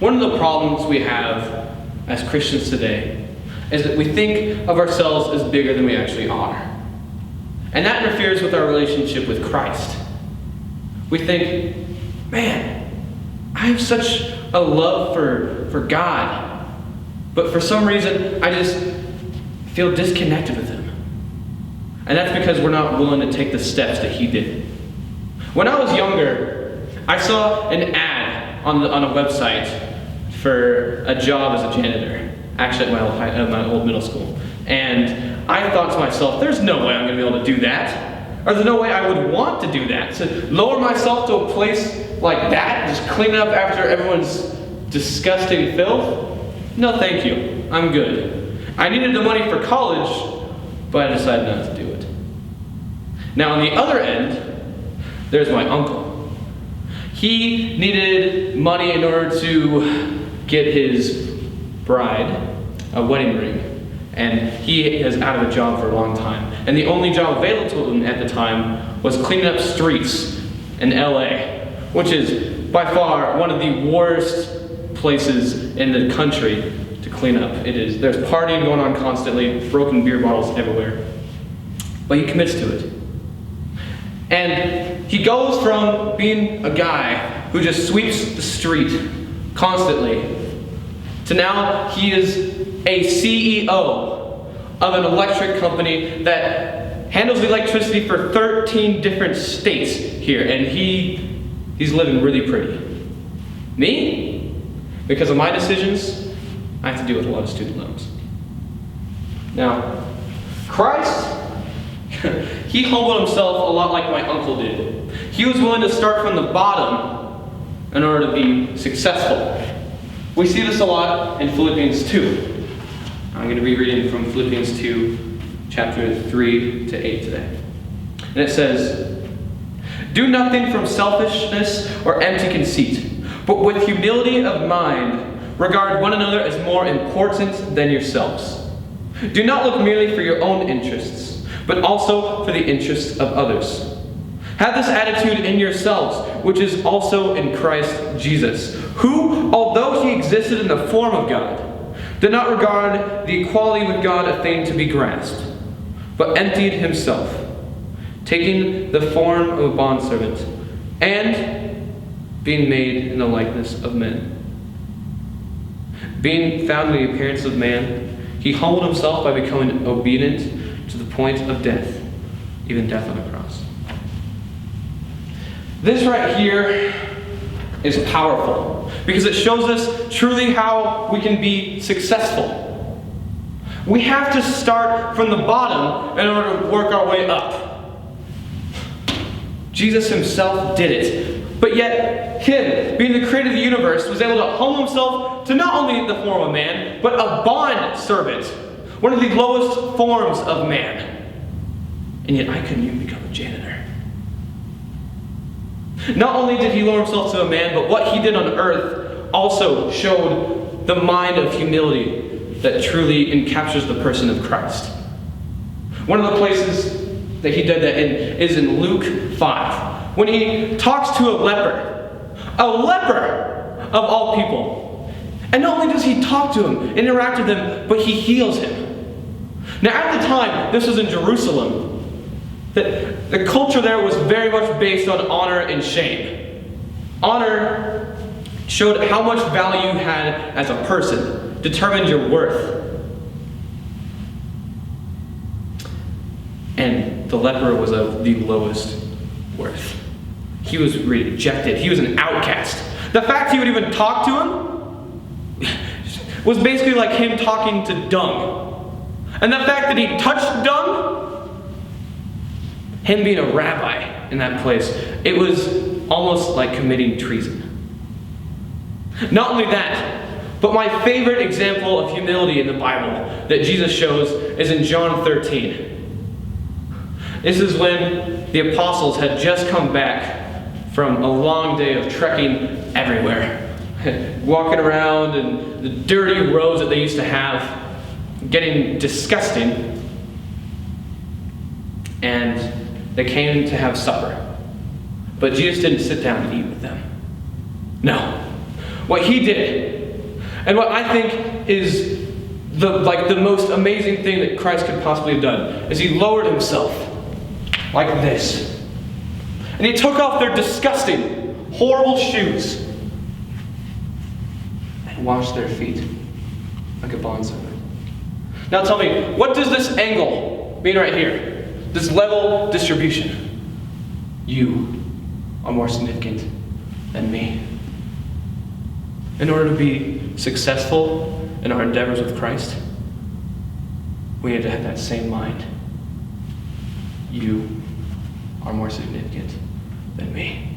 One of the problems we have as Christians today is that we think of ourselves as bigger than we actually are. And that interferes with our relationship with Christ. We think, man, I have such a love for God, but for some reason I just feel disconnected with Him. And that's because we're not willing to take the steps that He did. When I was younger, I saw an ad on a website for a job as a janitor, actually at my old middle school. And I thought to myself, there's no way I'm going to be able to do that. Or there's no way I would want to do that. So lower myself to a place like that, just clean up after everyone's disgusting filth? No, thank you. I'm good. I needed the money for college, but I decided not to do it. Now on the other end, there's my uncle. He needed money in order to get his bride a wedding ring. And he is out of a job for a long time. And the only job available to him at the time was cleaning up streets in LA, which is by far one of the worst places in the country to clean up. There's partying going on constantly, broken beer bottles everywhere. But he commits to it. And he goes from being a guy who just sweeps the street constantly to now he is a CEO of an electric company that handles the electricity for 13 different states here, and he's living really pretty. Me? Because of my decisions, I have to deal with a lot of student loans. Now, Christ, he humbled himself a lot like my uncle did. He was willing to start from the bottom in order to be successful. We see this a lot in Philippians 2. I'm going to be reading from Philippians 2, chapter 3 to 8 today. And it says, "Do nothing from selfishness or empty conceit, but with humility of mind, regard one another as more important than yourselves. Do not look merely for your own interests, but also for the interests of others. Have this attitude in yourselves, which is also in Christ Jesus, who, although he existed in the form of God, did not regard the equality with God a thing to be grasped, but emptied himself, taking the form of a bondservant, and being made in the likeness of men. Being found in the appearance of man, he humbled himself by becoming obedient to the point of death, even death on a cross." This right here is powerful because it shows us truly how we can be successful. We have to start from the bottom in order to work our way up. Jesus himself did it. But yet, him, being the creator of the universe, was able to humble himself to not only the form of man, but a bond servant, one of the lowest forms of man. And yet I couldn't even become a janitor. Not only did he lower himself to a man, but what he did on earth also showed the mind of humility that truly encaptures the person of Christ. One of the places that he did that in is in Luke 5, when he talks to a leper of all people. And not only does he talk to him, interact with him, but he heals him. Now at the time, this was in Jerusalem. The culture there was very much based on honor and shame. Honor showed how much value you had as a person, determined your worth. And the leper was of the lowest worth. He was rejected. He was an outcast. The fact he would even talk to him was basically like him talking to dung. And the fact that he touched dung, him being a rabbi in that place, it was almost like committing treason. Not only that, but my favorite example of humility in the Bible that Jesus shows is in John 13. This is when the apostles had just come back from a long day of trekking everywhere. Walking around in the dirty roads that they used to have, getting disgusting. And they came to have supper. But Jesus didn't sit down and eat with them. No. What he did, and what I think is the most amazing thing that Christ could possibly have done, is he lowered himself like this. And he took off their disgusting, horrible shoes and washed their feet like a bondservant. Now tell me, what does this angle mean right here? This level distribution. You are more significant than me. In order to be successful in our endeavors with Christ, we need to have that same mind. You are more significant than me.